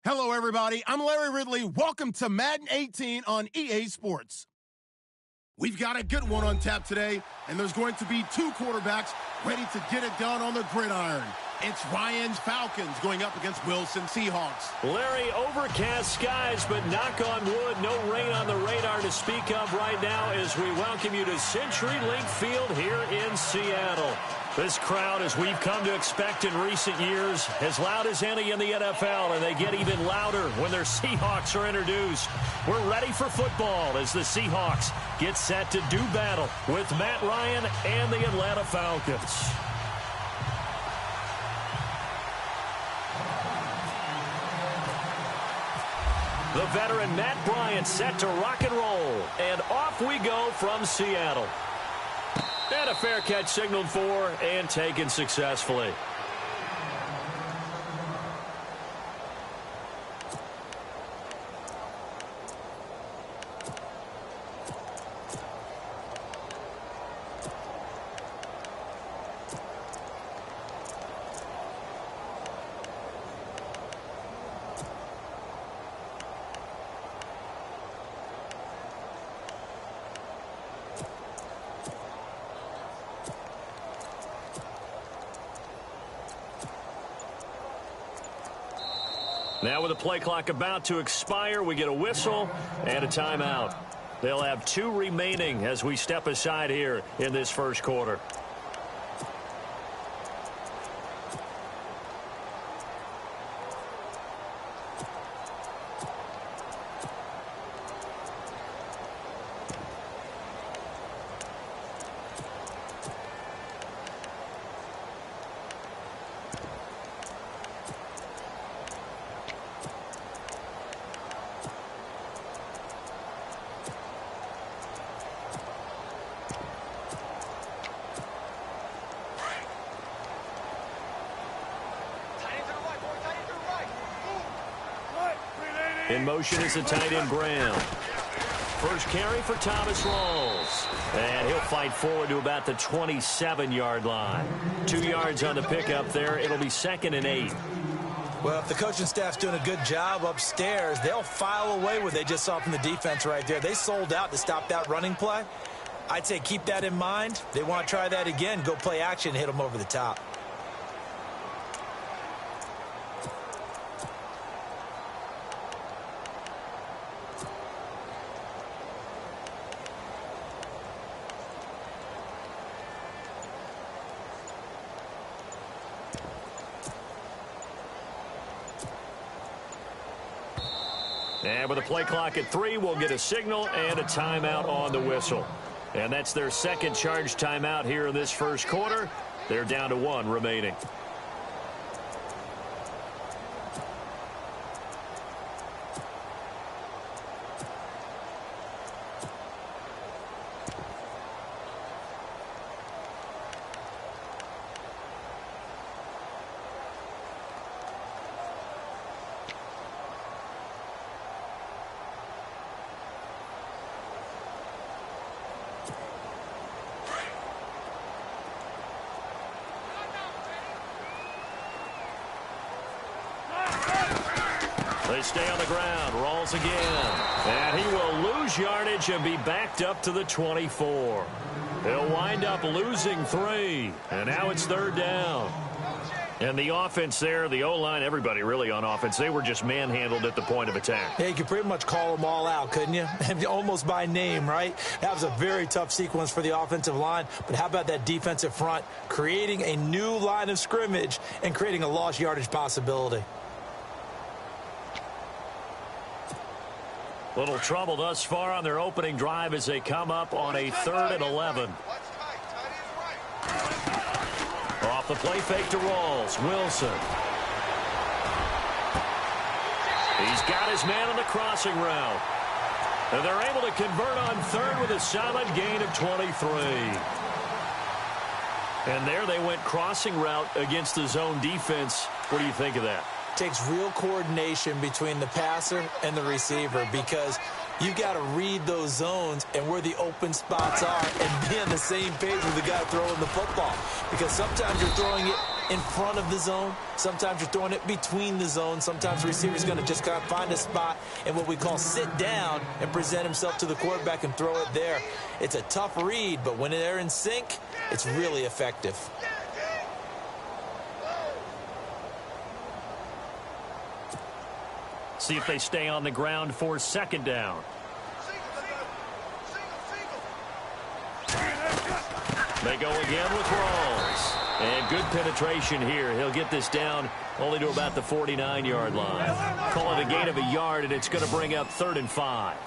Hello, everybody. I'm Larry Ridley. Welcome to Madden 18 on EA Sports. We've got a good one on tap today, and there's going to be two quarterbacks ready to get it done on the gridiron. It's Ryan's Falcons going up against Wilson's Seahawks. Larry, overcast skies, but knock on wood, no rain on the radar to speak of right now as we welcome you to CenturyLink Field here in Seattle. This crowd, as we've come to expect in recent years, as loud as any in the NFL, and they get even louder when their Seahawks are introduced. We're ready for football as the Seahawks get set to do battle with Matt Ryan and the Atlanta Falcons. The veteran Matt Bryant set to rock and roll, and off we go from Seattle. And a fair catch signaled for and taken successfully. Now with the play clock about to expire, we get a whistle and a timeout. They'll have two remaining as we step aside here in this first quarter. In motion is the tight end, Graham. First carry for Thomas Rawls. And he'll fight forward to about the 27-yard line. 2 yards on the pickup there. It'll be 2nd and 8. Well, if the coaching staff's doing a good job upstairs, they'll file away what they just saw from the defense right there. They sold out to stop that running play. I'd say keep that in mind. They want to try that again. Go play action and hit them over the top. And with a play clock at 3, we'll get a signal and a timeout on the whistle. And that's their second charge timeout here in this first quarter. They're down to 1 remaining. They stay on the ground. Rawls again. And he will lose yardage and be backed up to the 24. He'll wind up losing 3. And now it's 3rd down. And the offense there, the O-line, everybody really on offense, they were just manhandled at the point of attack. Yeah, you could pretty much call them all out, couldn't you? Almost by name, right? That was a very tough sequence for the offensive line. But how about that defensive front creating a new line of scrimmage and creating a lost yardage possibility? Little trouble thus far on their opening drive as they come up on a 3rd and 11. Off the play fake to Rawls. Wilson. He's got his man on the crossing route. And they're able to convert on 3rd with a solid gain of 23. And there they went crossing route against the zone defense. What do you think of that? Takes real coordination between the passer and the receiver because you've got to read those zones and where the open spots are and be on the same page with the guy throwing the football. Because sometimes you're throwing it in front of the zone. Sometimes you're throwing it between the zones. Sometimes the receiver's going to just kind of find a spot and what we call sit down and present himself to the quarterback and throw it there. It's a tough read, but when they're in sync, it's really effective. See if they stay on the ground for second down. They go again with Rawls. And good penetration here. He'll get this down only to about the 49-yard line. Call it a gain of a yard, and it's going to bring up 3rd and 5.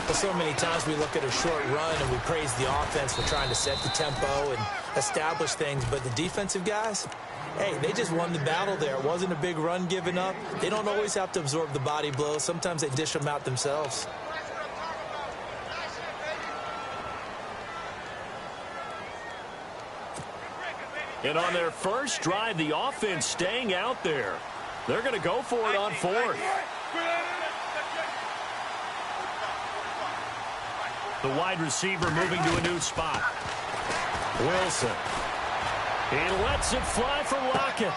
Well, so many times we look at a short run and we praise the offense for trying to set the tempo and establish things, but the defensive guys, hey, they just won the battle there. It wasn't a big run given up. They don't always have to absorb the body blows. Sometimes they dish them out themselves. And on their first drive, the offense staying out there. They're going to go for it on 4th. The wide receiver moving to a new spot. Wilson. He lets it fly for Lockett.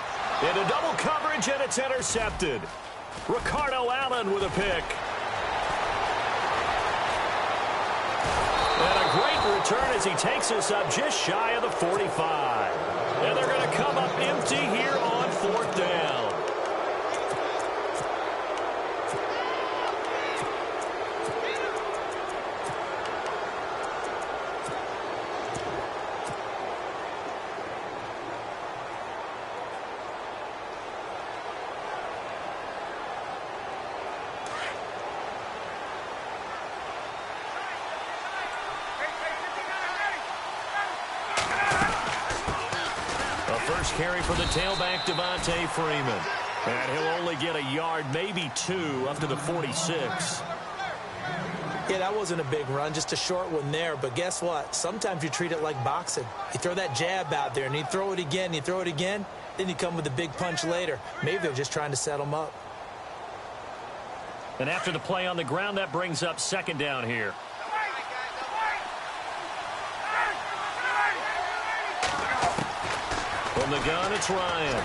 Into double coverage, and it's intercepted. Ricardo Allen with a pick. And a great return as he takes us up just shy of the 45. And they're going to come up empty here on 4th down. Carry for the tailback, Devontae Freeman. And he'll only get a yard, maybe 2, up to the 46. Yeah, that wasn't a big run, just a short one there. But guess what? Sometimes you treat it like boxing. You throw that jab out there, and you throw it again, you throw it again, then you come with a big punch later. Maybe they're just trying to set them up. And after the play on the ground, that brings up 2nd down here. From the gun, it's Ryan.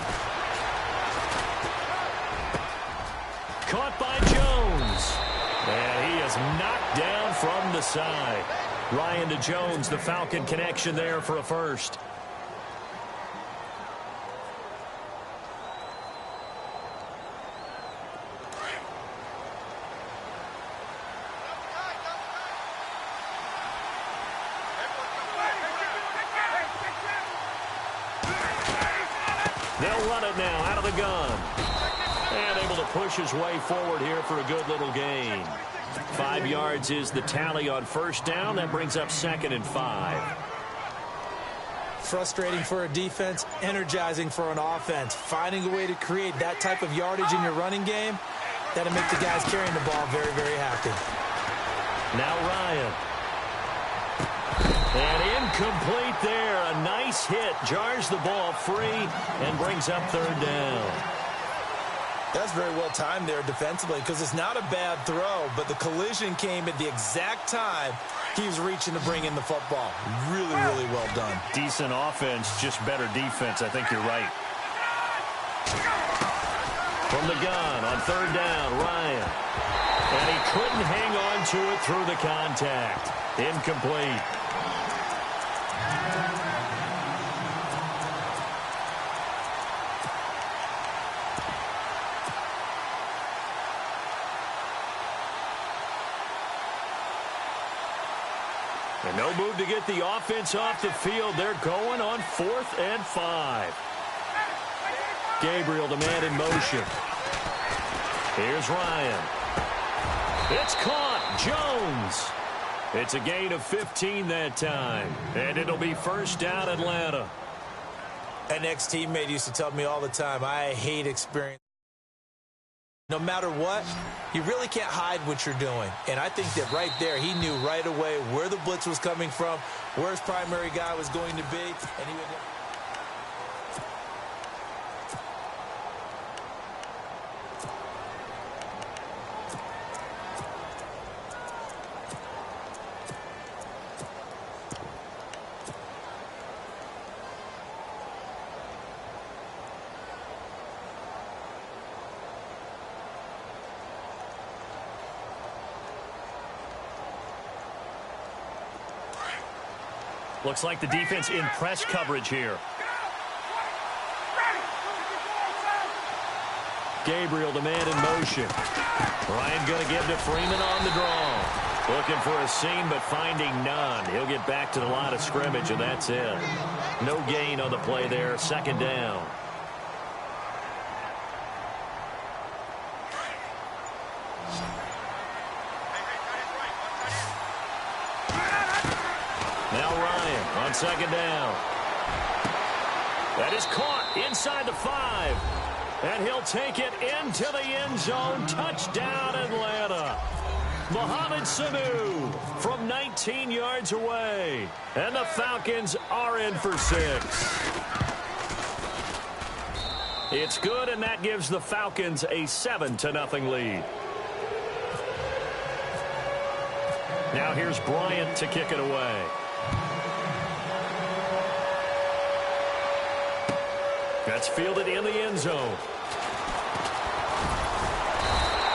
Caught by Jones. And he is knocked down from the side. Ryan to Jones, the Falcon connection there for a first. They'll run it now out of the gun. And able to push his way forward here for a good little gain. 5 yards is the tally on 1st down. That brings up 2nd and 5. Frustrating for a defense, energizing for an offense. Finding a way to create that type of yardage in your running game, that'll make the guys carrying the ball very, very happy. Now Ryan. And incomplete there. A nice hit. Jars the ball free and brings up 3rd down. That's very well timed there defensively because it's not a bad throw, but the collision came at the exact time he was reaching to bring in the football. Really, really well done. Decent offense, just better defense. I think you're right. From the gun on 3rd down, Ryan. And he couldn't hang on to it through the contact. Incomplete. And no move to get the offense off the field. They're going on 4th and 5. Gabriel, the man in motion. Here's Ryan. It's caught. Jones. It's a gain of 15 that time. And it'll be 1st down Atlanta. An ex-teammate used to tell me all the time, I hate experience. No matter what, you really can't hide what you're doing. And I think that right there, he knew right away where the blitz was coming from, where his primary guy was going to be, and he would... Looks like the defense in press coverage here. Gabriel, the man in motion. Ryan going to give to Freeman on the draw. Looking for a seam, but finding none. He'll get back to the line of scrimmage, and that's it. No gain on the play there. Second down. Now Ryan on second down. That is caught inside the 5. And he'll take it into the end zone. Touchdown, Atlanta. Mohamed Sanu from 19 yards away. And the Falcons are in for 6. It's good, and that gives the Falcons a 7-0 lead. Now here's Bryant to kick it away. That's fielded in the end zone.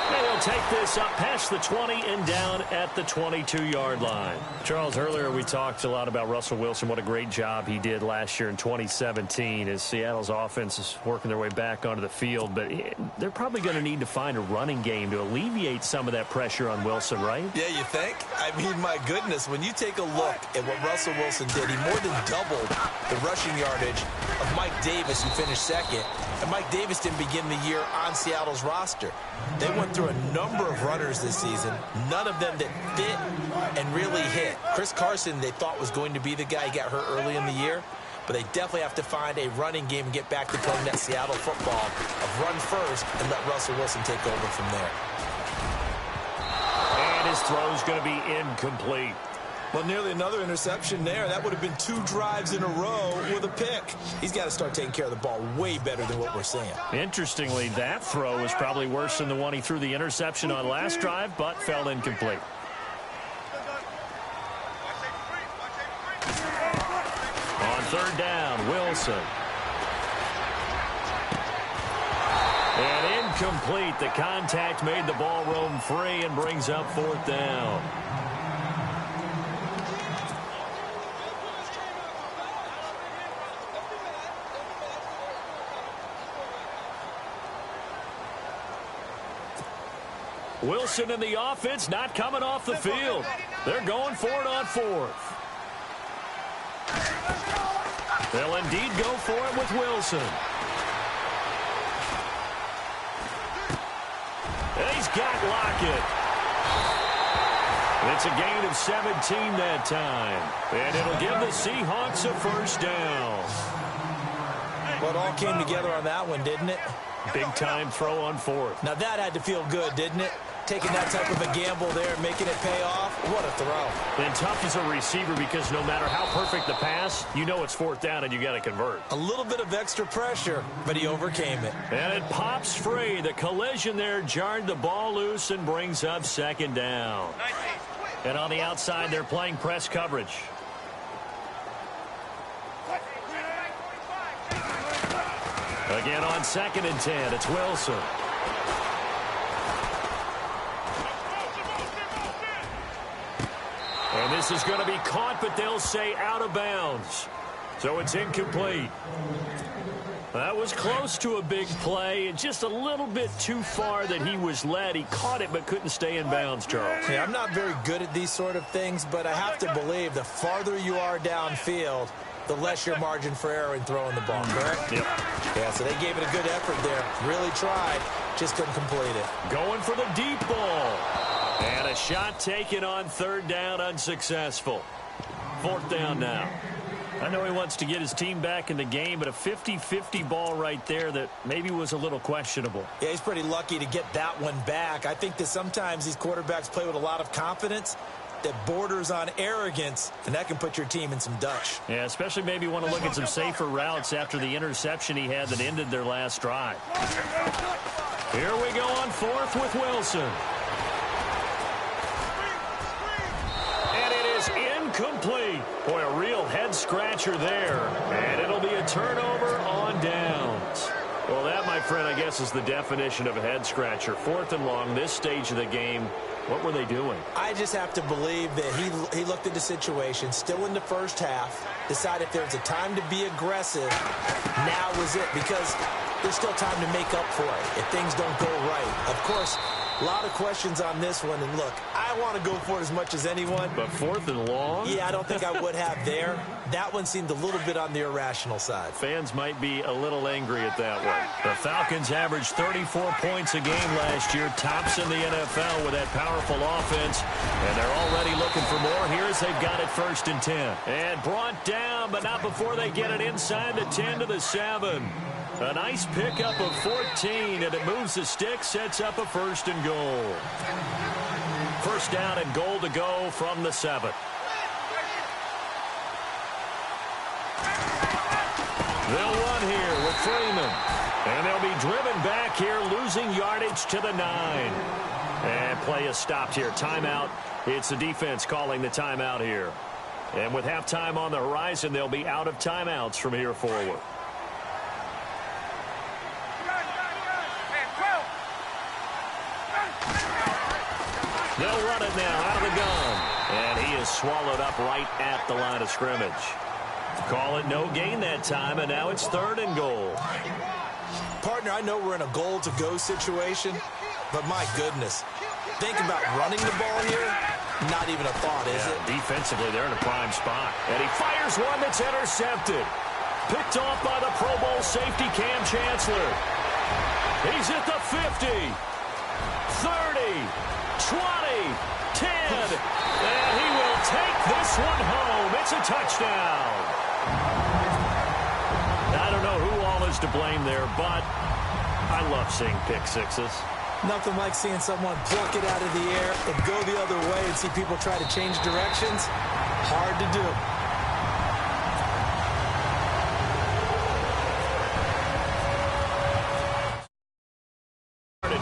They'll take this up past the 20 and down at the 22-yard line. Charles, earlier we talked a lot about Russell Wilson, what a great job he did last year in 2017 as Seattle's offense is working their way back onto the field. But they're probably going to need to find a running game to alleviate some of that pressure on Wilson, right? Yeah, you think? I mean, my goodness, when you take a look at what Russell Wilson did, he more than doubled the rushing yardage of Mike Davis, who finished second. And Mike Davis didn't begin the year on Seattle's roster. They went through a number of runners this season, none of them that fit and really hit. Chris Carson, they thought was going to be the guy. He got hurt early in the year. But they definitely have to find a running game and get back to playing that Seattle football of run first and let Russell Wilson take over from there. And his throw's going to be incomplete. Well, nearly another interception there. That would have been 2 drives in a row with a pick. He's got to start taking care of the ball way better than what we're seeing. Interestingly, that throw was probably worse than the one he threw the interception on last drive, but fell incomplete. On third down, Wilson. And incomplete. The contact made the ball roam free and brings up fourth down. Wilson and the offense not coming off the field. They're going for it on fourth. They'll indeed go for it with Wilson. And he's got Lockett. It's a gain of 17 that time. And it'll give the Seahawks a first down. Well, it all came together on that one, didn't it? Big-time throw on fourth. Now that had to feel good, didn't it? Taking that type of a gamble there, making it pay off. What a throw. And tough as a receiver because no matter how perfect the pass, you know it's fourth down and you got to convert. A little bit of extra pressure, but he overcame it. And it pops free. The collision there jarred the ball loose and brings up second down. And on the outside, they're playing press coverage. Again on 2nd and 10, it's Wilson. And this is going to be caught, but they'll say out of bounds. So it's incomplete. That was close to a big play, and just a little bit too far that he was led. He caught it, but couldn't stay in bounds, Charles. Yeah, I'm not very good at these sort of things, but I have to believe the farther you are downfield, the less your margin for error in throwing the ball, correct? Yep. Yeah, so they gave it a good effort there. Really tried, just couldn't complete it. Going for the deep ball. And a shot taken on third down, unsuccessful. Fourth down now. I know he wants to get his team back in the game, but a 50-50 ball right there that maybe was a little questionable. Yeah, he's pretty lucky to get that one back. I think that sometimes these quarterbacks play with a lot of confidence that borders on arrogance, and that can put your team in some Dutch. Yeah, especially maybe want to look at some safer routes after the interception he had that ended their last drive. Here we go on fourth with Wilson. And it is incomplete. Boy, a real head-scratcher there. And it'll be a turnover on downs. Well, that, my friend, I guess is the definition of a head-scratcher. Fourth and long, this stage of the game. What were they doing? I just have to believe that he looked at the situation, still in the first half, decided if there was a time to be aggressive, now was it, because there's still time to make up for it if things don't go right. Of course, a lot of questions on this one, and look, I want to go for it as much as anyone. But 4th and long? Yeah, I don't think I would have there. That one seemed a little bit on the irrational side. Fans might be a little angry at that one. The Falcons averaged 34 points a game last year, tops in the NFL with that powerful offense, and they're already looking for more. Here's they've got it 1st and 10. And brought down, but not before they get it inside the 10 to the 7. A nice pickup of 14, and it moves the stick, sets up a 1st and goal. 1st down and goal to go from the 7. They'll run here with Freeman. And they'll be driven back here, losing yardage to the 9. And play is stopped here. Timeout. It's the defense calling the timeout here. And with halftime on the horizon, they'll be out of timeouts from here forward. They'll run it now out of the gun. And he is swallowed up right at the line of scrimmage. Call it no gain that time, and now it's 3rd and goal. Partner, I know we're in a goal-to-go situation, but my goodness. Think about running the ball here. Not even a thought, is it? Defensively, they're in a prime spot. And he fires one that's intercepted. Picked off by the Pro Bowl safety Cam Chancellor. He's at the 50, 30, 20, 10, and he will take this one home. It's a touchdown. I don't know who all is to blame there, but I love seeing pick sixes. Nothing like seeing someone pluck it out of the air and go the other way and see people try to change directions. Hard to do.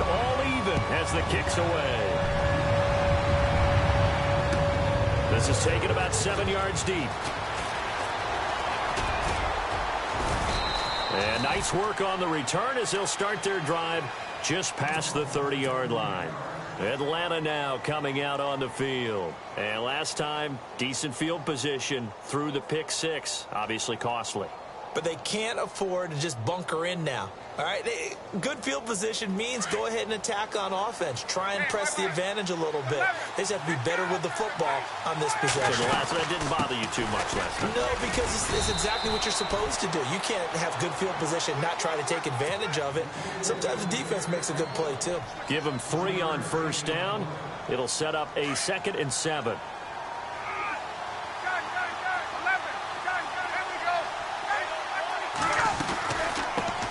All even as the kick's away. This is taken about 7 yards deep. And nice work on the return as they'll start their drive just past the 30-yard line. Atlanta now coming out on the field. And last time, decent field position through the pick six. Obviously costly. But they can't afford to just bunker in now. All right, good field position means go ahead and attack on offense. Try and press the advantage a little bit. They just have to be better with the football on this possession. So that didn't bother you too much last time. No, because it's exactly what you're supposed to do. You can't have good field position, not try to take advantage of it. Sometimes the defense makes a good play, too. Give them 3 on 1st down. It'll set up a 2nd and 7.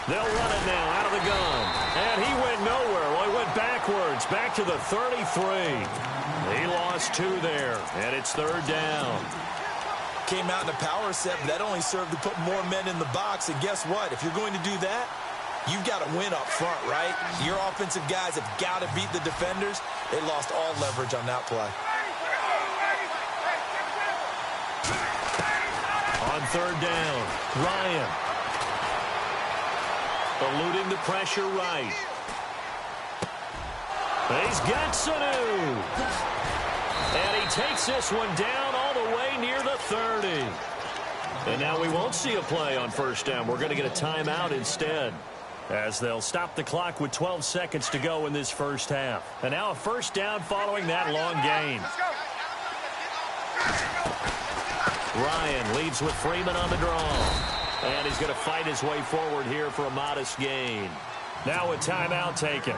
They'll run it now out of the gun. And he went nowhere. Well, he went backwards, back to the 33. He lost 2 there, and it's 3rd down. Came out in a power set, but that only served to put more men in the box. And guess what? If you're going to do that, you've got to win up front, right? Your offensive guys have got to beat the defenders. They lost all leverage on that play. On 3rd down, Ryan. Eluding the pressure right. He's got Sanu. And he takes this one down all the way near the 30. And now we won't see a play on 1st down. We're going to get a timeout instead, as they'll stop the clock with 12 seconds to go in this 1st half. And now a 1st down following that long gain. Ryan leads with Freeman on the draw. And he's going to fight his way forward here for a modest gain. Now a timeout taken.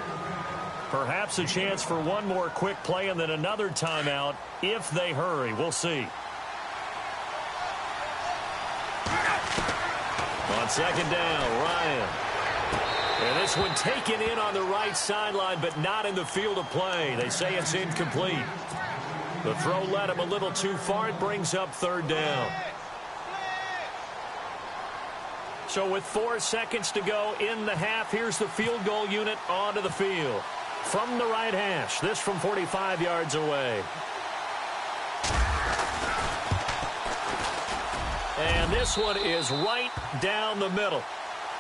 Perhaps a chance for one more quick play and then another timeout if they hurry. We'll see. On 2nd down, Ryan. And this one taken in on the right sideline, but not in the field of play. They say it's incomplete. The throw led him a little too far. It brings up 3rd down. So with 4 seconds to go in the half, here's the field goal unit onto the field. From the right hash, this from 45 yards away. And this one is right down the middle.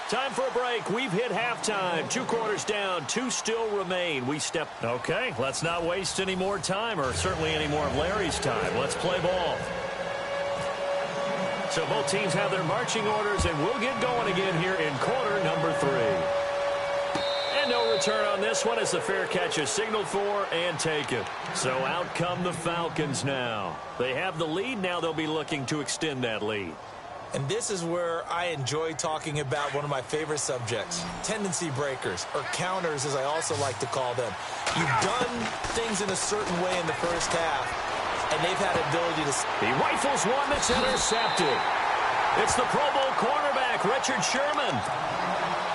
Time for a break. We've hit halftime. 2 quarters down. 2 still remain. Okay, let's not waste any more time, or certainly any more of Larry's time. Let's play ball. So both teams have their marching orders, and we'll get going again here in quarter number 3. And no return on this one as the fair catch is signaled for and taken. So out come the Falcons now. They have the lead. Now they'll be looking to extend that lead. And this is where I enjoy talking about one of my favorite subjects, tendency breakers, or counters as I also like to call them. You've done things in a certain way in the first half, and they've had ability to... He rifles one that's intercepted. It's the Pro Bowl cornerback, Richard Sherman.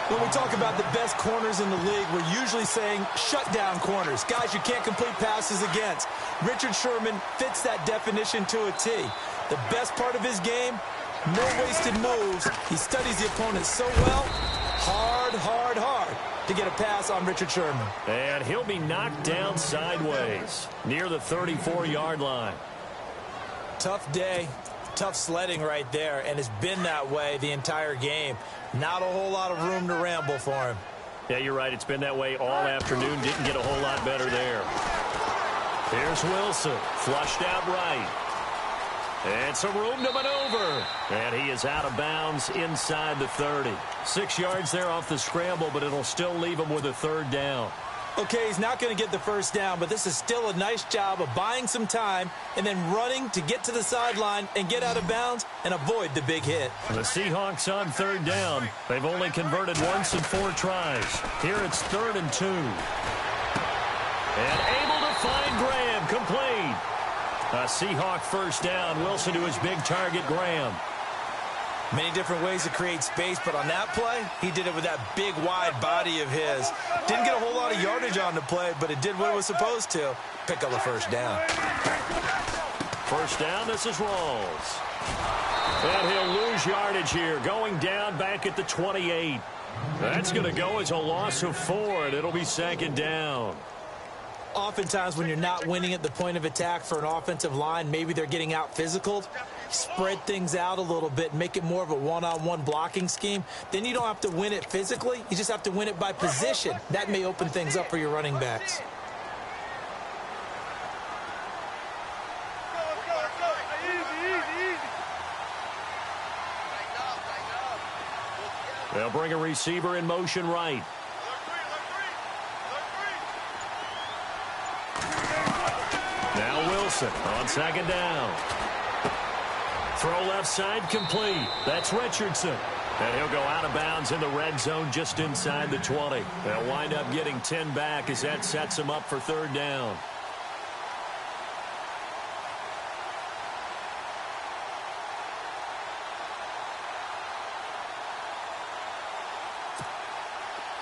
When we talk about the best corners in the league, we're usually saying shutdown corners, guys you can't complete passes against. Richard Sherman fits that definition to a T. The best part of his game, no wasted moves. He studies the opponent so well, hard to get a pass on Richard Sherman. And he'll be knocked down sideways near the 34-yard line. Tough day, tough sledding right there, and it's been that way the entire game. Not a whole lot of room to ramble for him. Yeah, you're right. It's been that way all afternoon. Didn't get a whole lot better there. Here's Wilson, flushed out right. And some room to maneuver. And he is out of bounds inside the 30. 6 yards there off the scramble, but it'll still leave him with a 3rd down. Okay, he's not going to get the first down, but this is still a nice job of buying some time and then running to get to the sideline and get out of bounds and avoid the big hit. The Seahawks on 3rd down. They've only converted once in 4 tries. Here it's 3rd and 2. And able to find Graham, complete. A Seahawk first down. Wilson to his big target, Graham. Many different ways to create space, but on that play, he did it with that big, wide body of his. Didn't get a whole lot of yardage on the play, but it did what it was supposed to. Pick up the first down. First down, this is Rawls. And he'll lose yardage here, going down back at the 28. That's going to go as a loss of 4, and it'll be 2nd down. Oftentimes when you're not winning at the point of attack for an offensive line, maybe they're getting out physical, spread things out a little bit, make it more of a one-on-one blocking scheme. Then you don't have to win it physically. You just have to win it by position. That may open things up for your running backs. They'll bring a receiver in motion right. Now Wilson on 2nd down. Throw left side complete. That's Richardson. And he'll go out of bounds in the red zone just inside the 20. They'll wind up getting 10 back as that sets them up for 3rd down.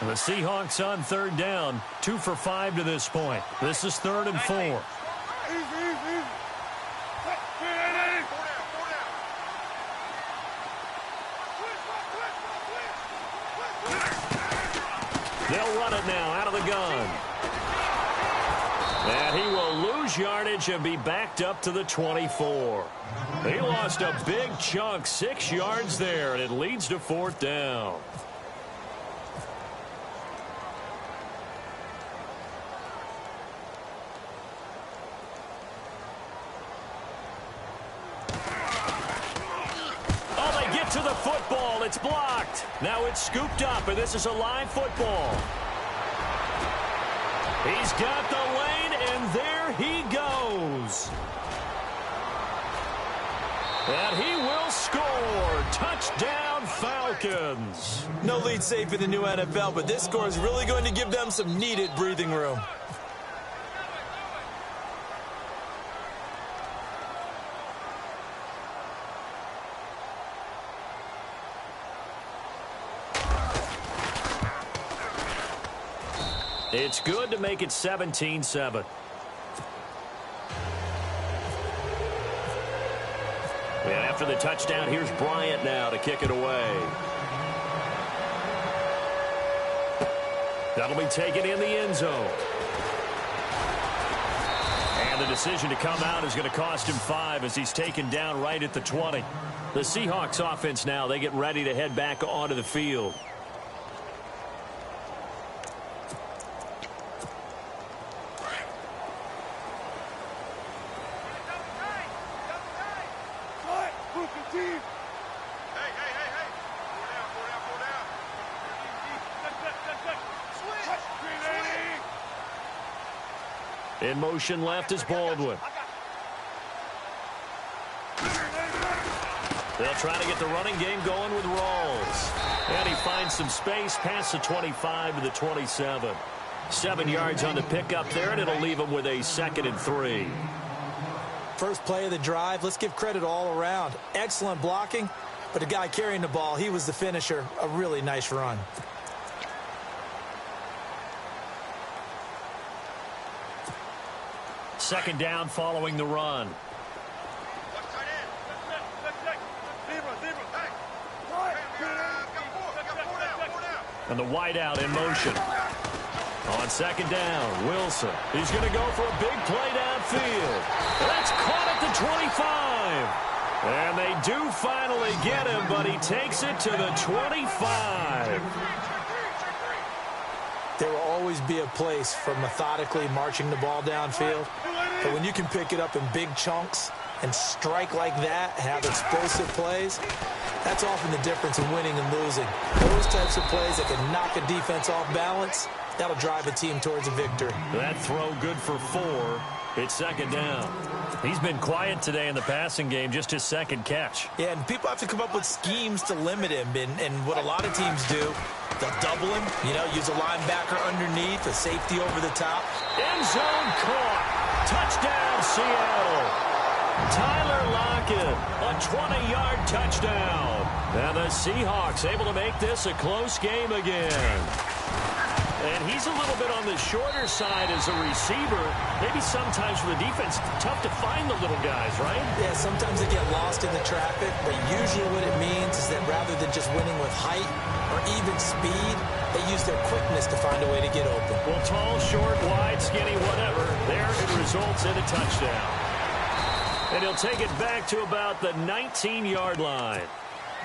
The Seahawks on 3rd down, 2 for 5 to this point. This is 3rd and 4. They'll run it now out of the gun. And he will lose yardage and be backed up to the 24. He lost a big chunk, 6 yards there, and it leads to 4th down. To the football, it's blocked. Now it's scooped up, and this is a live football. He's got the lane, and there he goes. And he will score. Touchdown, Falcons. No lead safe in the new NFL, but this score is really going to give them some needed breathing room. It's good to make it 17-7. And after the touchdown, here's Bryant now to kick it away. That'll be taken in the end zone. And the decision to come out is going to cost him 5 as he's taken down right at the 20. The Seahawks offense now, they get ready to head back onto the field. In motion left is Baldwin. They'll try to get the running game going with Rawls. And he finds some space past the 25 to the 27. 7 yards on the pickup there, and it'll leave him with a 2nd and 3. First play of the drive, let's give credit all around. Excellent blocking, but the guy carrying the ball, he was the finisher. A really nice run. Second down following the run. And the wideout in motion. On second down, Wilson. He's going to go for a big play downfield. That's caught at the 25. And they do finally get him, but he takes it to the 25. There will always be a place for methodically marching the ball downfield. But when you can pick it up in big chunks and strike like that, have explosive plays, that's often the difference in winning and losing. Those types of plays that can knock a defense off balance, that'll drive a team towards a victory. That throw good for 4. It's second down. He's been quiet today in the passing game, just his second catch. Yeah, and people have to come up with schemes to limit him. And what a lot of teams do, they'll double him, use a linebacker underneath, a safety over the top. End zone caught. Touchdown, Seattle. Tyler Lockett, a 20-yard touchdown. And the Seahawks able to make this a close game again. And he's a little bit on the shorter side as a receiver. Maybe sometimes for the defense, tough to find the little guys, right? Yeah, sometimes they get lost in the traffic, but usually what it means is that rather than just winning with height or even speed, they use their quickness to find a way to get open. Well, tall, short, wide, skinny, whatever, there it results in a touchdown. And he'll take it back to about the 19-yard line.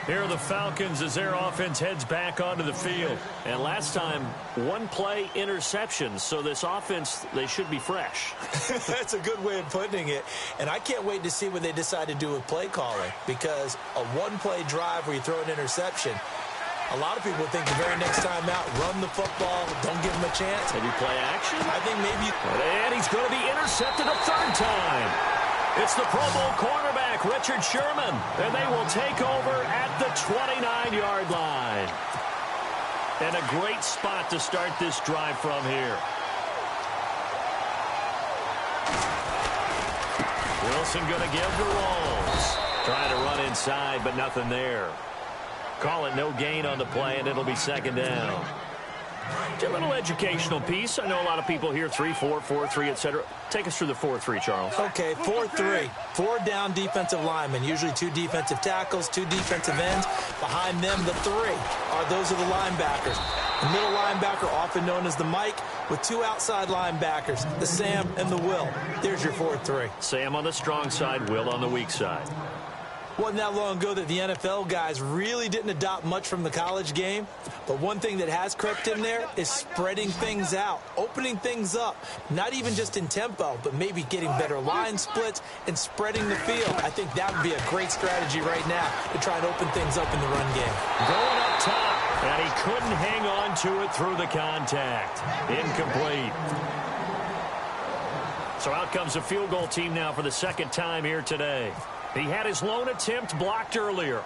Here are the Falcons as their offense heads back onto the field. And last time, 1-play interceptions. So this offense, they should be fresh. That's a good way of putting it. And I can't wait to see what they decide to do with play calling. Because a 1-play drive where you throw an interception, a lot of people think the very next time out, run the football, don't give them a chance. Maybe play action? I think maybe. And he's going to be intercepted a 3rd time. It's the Pro Bowl cornerback, Richard Sherman, and they will take over at the 29-yard line. And a great spot to start this drive from here. Wilson going to give to Rawls. Trying to run inside, but nothing there. Call it no gain on the play, and it'll be second down. A little educational piece. I know a lot of people hear 3-4, 4-3, etc. Take us through the 4-3, Charles. Okay, 4-3. 4 down defensive linemen, usually 2 defensive tackles, 2 defensive ends. Behind them, the 3 those are the linebackers. The middle linebacker, often known as the Mike, with 2 outside linebackers, the Sam and the Will. There's your 4-3. Sam on the strong side, Will on the weak side. Wasn't that long ago that the NFL guys really didn't adopt much from the college game. But one thing that has crept in there is spreading things out, opening things up. Not even just in tempo, but maybe getting better line splits and spreading the field. I think that would be a great strategy right now to try and open things up in the run game. Going up top, and he couldn't hang on to it through the contact. Incomplete. So out comes a field goal team now for the 2nd time here today. He had his lone attempt blocked earlier.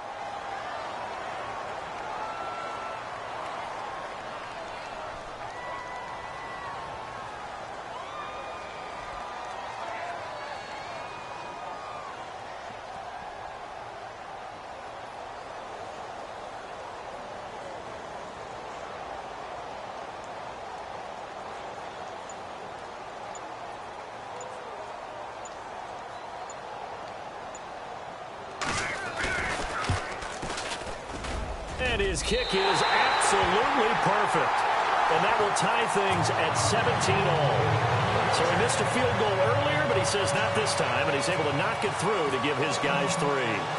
And his kick is absolutely perfect. And that will tie things at 17-all. So he missed a field goal earlier, but he says not this time, and he's able to knock it through to give his guys 3.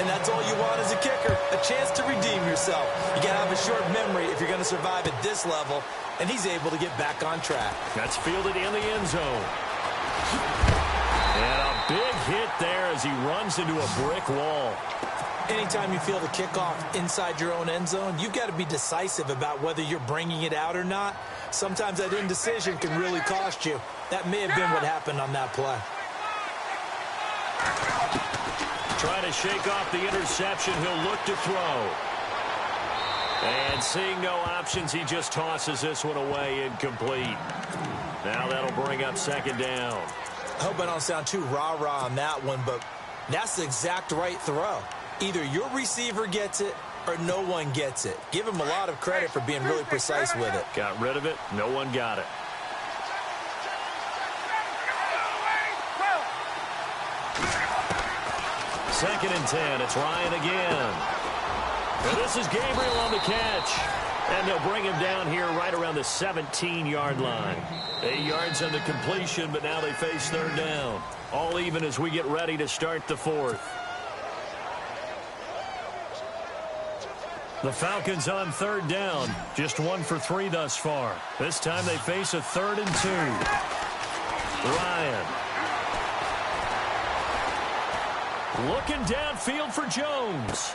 And that's all you want as a kicker, a chance to redeem yourself. You got to have a short memory if you're going to survive at this level, and he's able to get back on track. That's fielded in the end zone. And a big hit there as he runs into a brick wall. Anytime you feel the kickoff inside your own end zone, you've got to be decisive about whether you're bringing it out or not. Sometimes that indecision can really cost you. That may have been what happened on that play. Trying to shake off the interception. He'll look to throw. And seeing no options, he just tosses this one away, incomplete. Now that'll bring up second down. I hope I don't sound too rah-rah on that one, but that's the exact right throw. Either your receiver gets it or no one gets it. Give him a lot of credit for being really precise with it. Got rid of it. No one got it. Second and 10. It's Ryan again. And this is Gabriel on the catch. And they'll bring him down here right around the 17-yard line. 8 yards on the completion, but now they face third down. All even as we get ready to start the fourth. The Falcons on third down. Just 1 for 3 thus far. This time they face a 3rd and 2. Ryan. Looking downfield for Jones.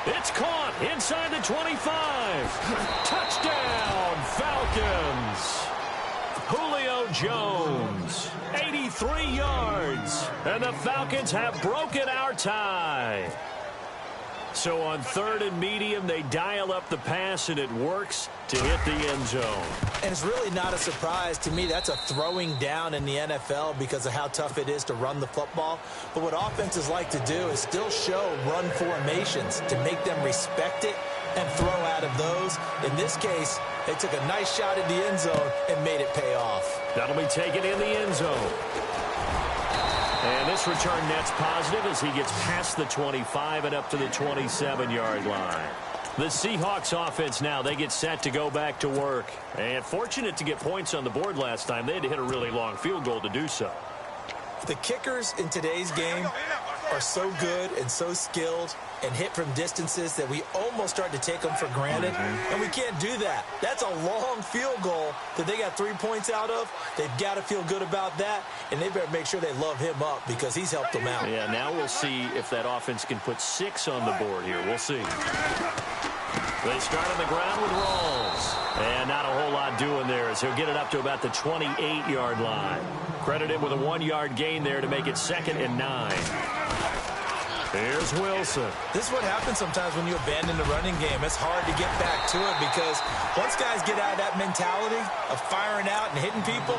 It's caught inside the 25. Touchdown, Falcons. Julio Jones, 83 yards. And the Falcons have broken our tie. So on 3rd and medium, they dial up the pass, and it works to hit the end zone. And it's really not a surprise to me. That's a throwing down in the NFL because of how tough it is to run the football. But what offenses like to do is still show run formations to make them respect it and throw out of those. In this case, they took a nice shot at the end zone and made it pay off. That'll be taken in the end zone. And this return net's positive as he gets past the 25 and up to the 27-yard line. The Seahawks offense now, they get set to go back to work. And fortunate to get points on the board last time. They had to hit a really long field goal to do so. The kickers in today's game are so good and so skilled and hit from distances that we almost start to take them for granted. And we can't do that. That's a long field goal that they got 3 points out of. They've got to feel good about that, and they better make sure they love him up because he's helped them out. Yeah, now we'll see if that offense can put 6 on the board here. We'll see. They start on the ground with Rawls. And not a whole lot doing there as he'll get it up to about the 28-yard line. Credited with a 1-yard gain there to make it 2nd and 9. Here's Wilson. This is what happens sometimes when you abandon the running game. It's hard to get back to it because once guys get out of that mentality of firing out and hitting people,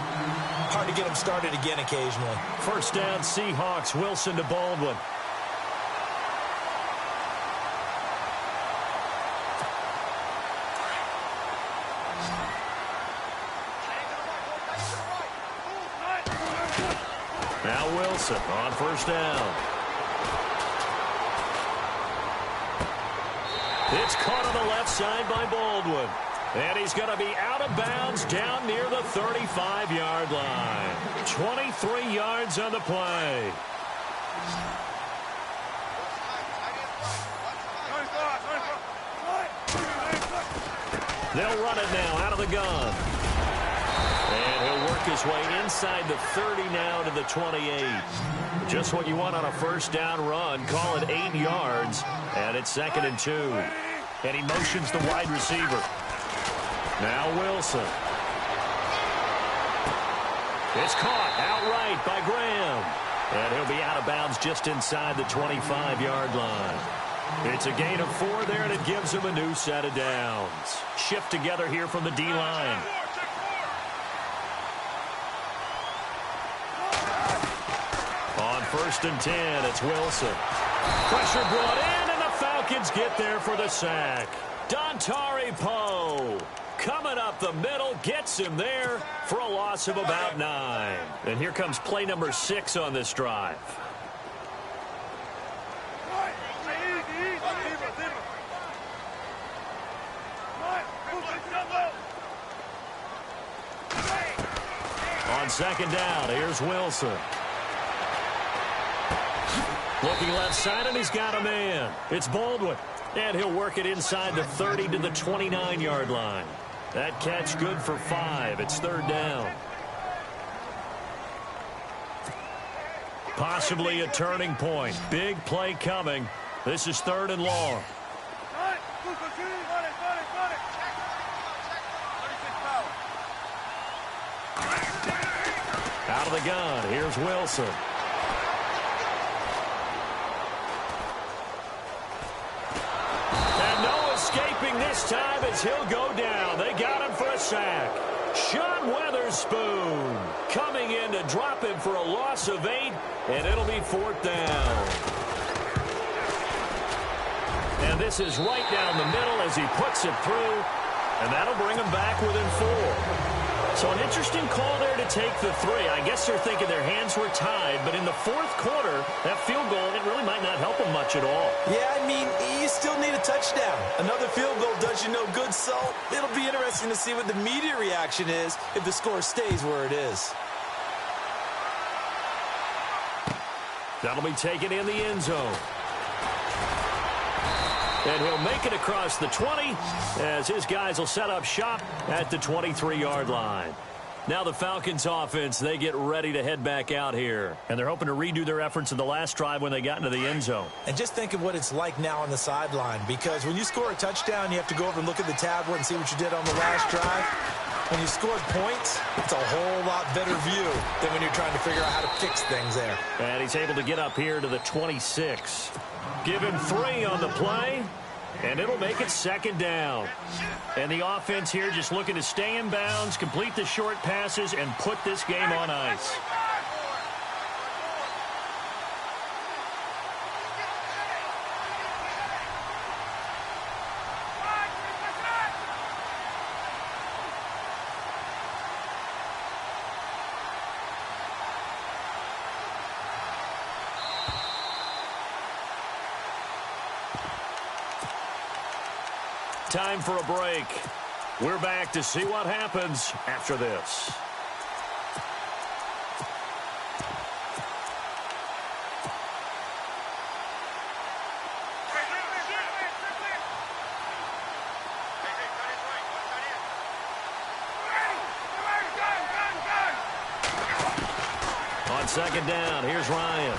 hard to get them started again occasionally. First down, Seahawks. Wilson to Baldwin. Now Wilson on first down. It's caught on the left side by Baldwin. And he's going to be out of bounds down near the 35-yard line. 23 yards on the play. They'll run it now out of the gun. And he'll work his way inside the 30 now to the 28. Just what you want on a first down run. Call it 8 yards. And it's 2nd and 2. And he motions the wide receiver. Now Wilson. It's caught outright by Graham. And he'll be out of bounds just inside the 25-yard line. It's a gain of 4 there, and it gives him a new set of downs. Shift together here from the D-line. On 1st and 10, it's Wilson. Pressure brought in, and the Falcons get there for the sack. Dontari Poe coming up the middle, gets him there for a loss of about 9. And here comes play number 6 on this drive. On 2nd down, here's Wilson. Looking left side, and he's got a man. It's Baldwin. And he'll work it inside the 30 to the 29-yard line. That catch good for 5. It's 3rd down. Possibly a turning point. Big play coming. This is 3rd and long. Out of the gun, here's Wilson. And no escaping this time as he'll go down. They got him for a sack. Sean Weatherspoon coming in to drop him for a loss of 8, and it'll be 4th down. And this is right down the middle as he puts it through, and that'll bring him back within 4. So an interesting call there to take the 3. I guess they're thinking their hands were tied, but in the 4th quarter, that field goal, it really might not help them much at all. Yeah, I mean, you still need a touchdown. Another field goal does you no good, so it'll be interesting to see what the media reaction is if the score stays where it is. That'll be taken in the end zone. And he'll make it across the 20 as his guys will set up shop at the 23-yard line. Now the Falcons offense, they get ready to head back out here. And they're hoping to redo their efforts in the last drive when they got into the end zone. And just think of what it's like now on the sideline, because when you score a touchdown, you have to go over and look at the tablet and see what you did on the last drive. When you scored points, it's a whole lot better view than when you're trying to figure out how to fix things there. And he's able to get up here to the 26. Give him 3 on the play, and it'll make it 2nd down. And the offense here just looking to stay in bounds, complete the short passes, and put this game on ice. Time for a break. We're back to see what happens after this. On 2nd down, here's Ryan.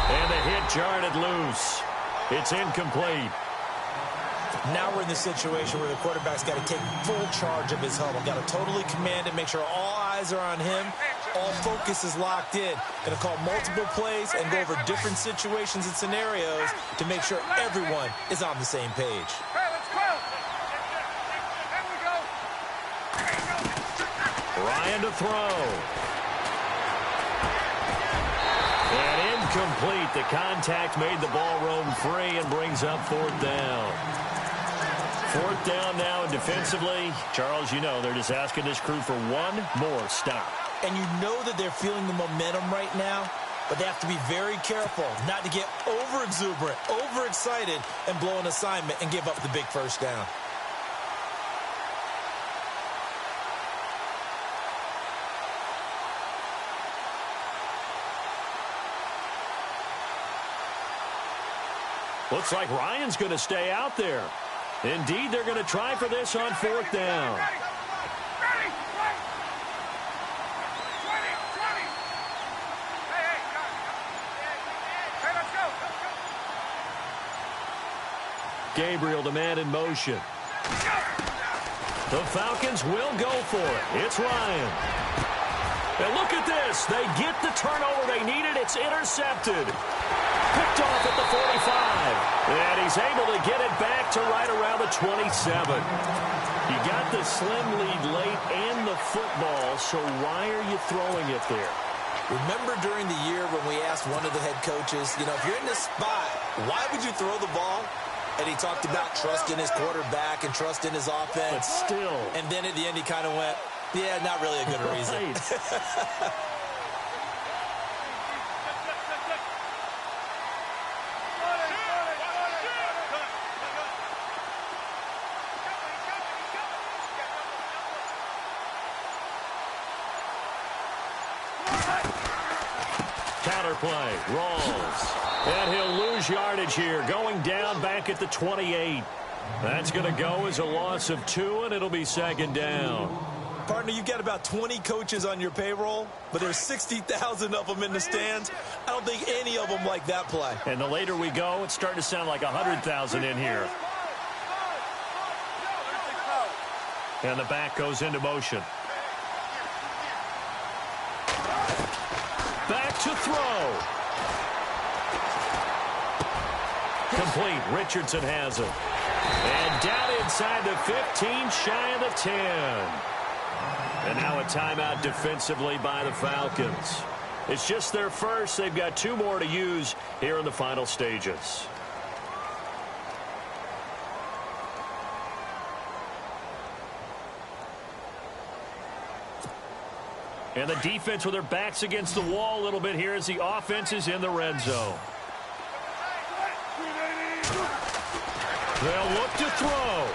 And the hit jarred it loose. It's incomplete. Now we're in the situation where the quarterback's got to take full charge of his huddle. Got to totally command it, make sure all eyes are on him. All focus is locked in. Going to call multiple plays and go over different situations and scenarios to make sure everyone is on the same page. Ryan to throw. And incomplete. The contact made the ball roam free and brings up 4th down. 4th down now, and defensively, Charles, you know, they're just asking this crew for one more stop. And you know that they're feeling the momentum right now, but they have to be very careful not to get over-exuberant, overexcited, and blow an assignment and give up the big 1st down. Looks like Ryan's going to stay out there. Indeed, they're going to try for this on 4th down. Gabriel, the man in motion. The Falcons will go for it. It's Ryan. And look at this. They get the turnover they needed. It's intercepted. Picked off at the 45. And he's able to get it back to right around the 27. You got the slim lead late and the football, so why are you throwing it there? Remember during the year when we asked one of the head coaches, you know, if you're in this spot, why would you throw the ball? And he talked about trust in his quarterback and trust in his offense. But still. And then at the end he kind of went, yeah, not really a good reason. Right. Counterplay, rolls. And he'll lose yardage here, going down back at the 28. That's going to go as a loss of 2, and it'll be 2nd down. Partner, you've got about 20 coaches on your payroll, but there's 60,000 of them in the stands. I don't think any of them like that play. And the later we go, it's starting to sound like 100,000 in here. And the back goes into motion. Back to throw. Complete. Richardson has it. And down inside the 15, shy of the 10. And now a timeout defensively by the Falcons. It's just their first. They've got 2 more to use here in the final stages. And the defense with their backs against the wall a little bit here as the offense is in the red zone. They'll look to throw.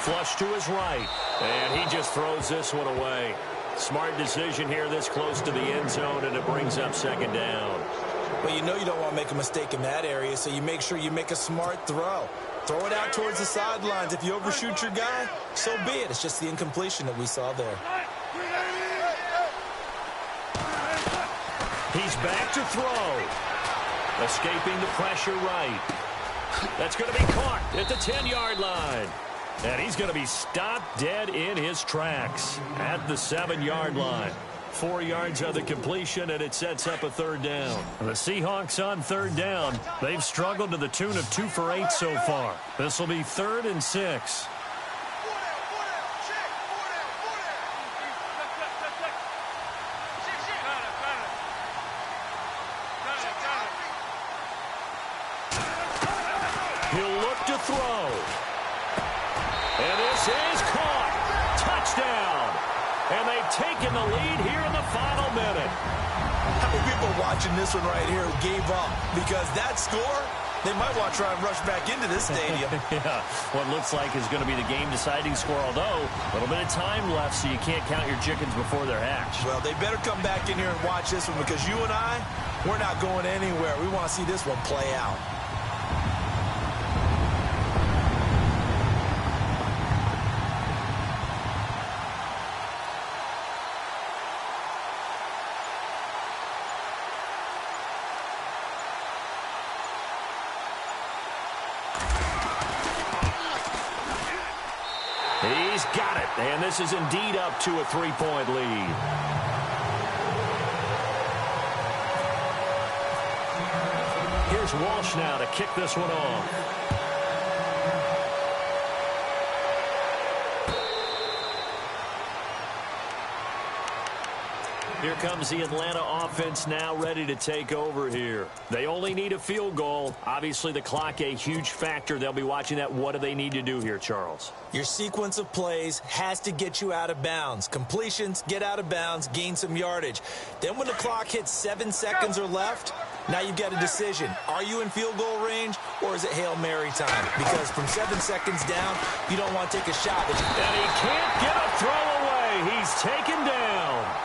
Flush to his right. And he just throws this one away. Smart decision here this close to the end zone, and it brings up second down. Well, you know you don't want to make a mistake in that area, so you make sure you make a smart throw. Throw it out towards the sidelines. If you overshoot your guy, so be it. It's just the incompletion that we saw there. He's back to throw. Escaping the pressure right. That's going to be caught at the 10-yard line. And he's going to be stopped dead in his tracks at the 7-yard line. 4 yards of the completion, and it sets up a third down. The Seahawks on third down. They've struggled to the tune of 2 for 8 so far. This will be 3rd and 6. He'll look to throw. And this is caught. Touchdown. And they've taken the lead here in the final minute. How many people watching this one right here gave up? Because that score, they might want to try and rush back into this stadium. Yeah, what looks like is going to be the game-deciding score, although a little bit of time left, so you can't count your chickens before they're hatched. Well, they better come back in here and watch this one, because you and I, we're not going anywhere. We want to see this one play out. He's got it, and this is indeed up to a 3-point lead. Here's Walsh now to kick this one off. Here comes the Atlanta offense now ready to take over here. They only need a field goal. Obviously, the clock a huge factor. They'll be watching that. What do they need to do here, Charles? Your sequence of plays has to get you out of bounds. Completions, get out of bounds, gain some yardage. Then when the clock hits 7 seconds or left, now you've got a decision. Are you in field goal range, or is it Hail Mary time? Because from 7 seconds down, you don't want to take a shot. And he can't get a throw away. He's taken down.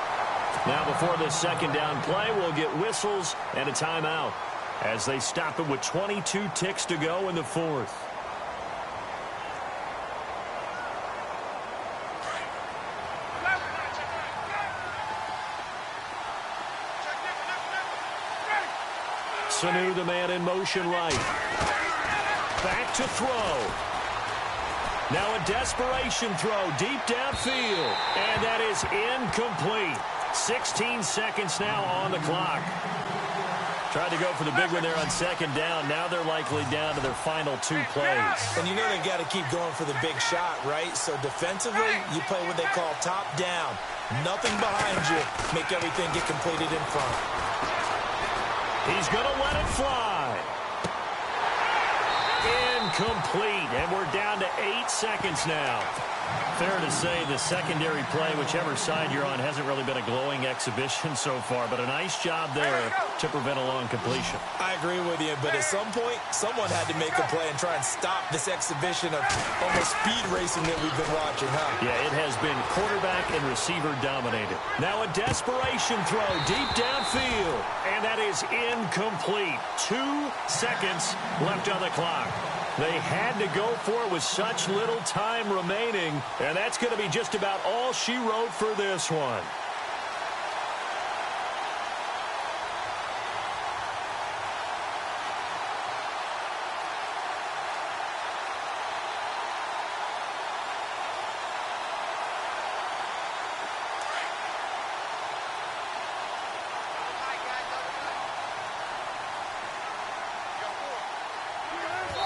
Now before this second down play, we'll get whistles and a timeout as they stop it with 22 ticks to go in the 4th. Sanu, the man in motion right. Back to throw. Now a desperation throw deep downfield. And that is incomplete. 16 seconds now on the clock. Tried to go for the big one there on second down. Now they're likely down to their final 2 plays. And you know they've got to keep going for the big shot, right? So defensively, you play what they call top down. Nothing behind you. Make everything get completed in front. He's going to let it fly. Incomplete. And we're down to 8 seconds now. Fair to say the secondary play, whichever side you're on, hasn't really been a glowing exhibition so far, but a nice job there to prevent a long completion. I agree with you, but at some point, someone had to make a play and try and stop this exhibition of almost speed racing that we've been watching, huh? Yeah, it has been quarterback and receiver dominated. Now a desperation throw deep downfield, and that is incomplete. 2 seconds left on the clock. They had to go for it with such little time remaining, and that's going to be just about all she wrote for this one.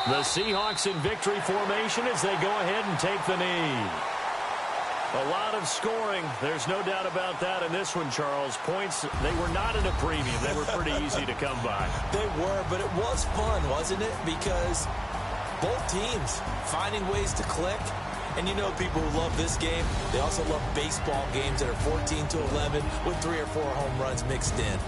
The Seahawks in victory formation as they go ahead and take the knee. A lot of scoring. There's no doubt about that in this one, Charles. Points, they were not at a premium. They were pretty easy to come by. They were, but it was fun, wasn't it? Because both teams finding ways to click. And you know people who love this game, they also love baseball games that are 14-11 with 3 or 4 home runs mixed in.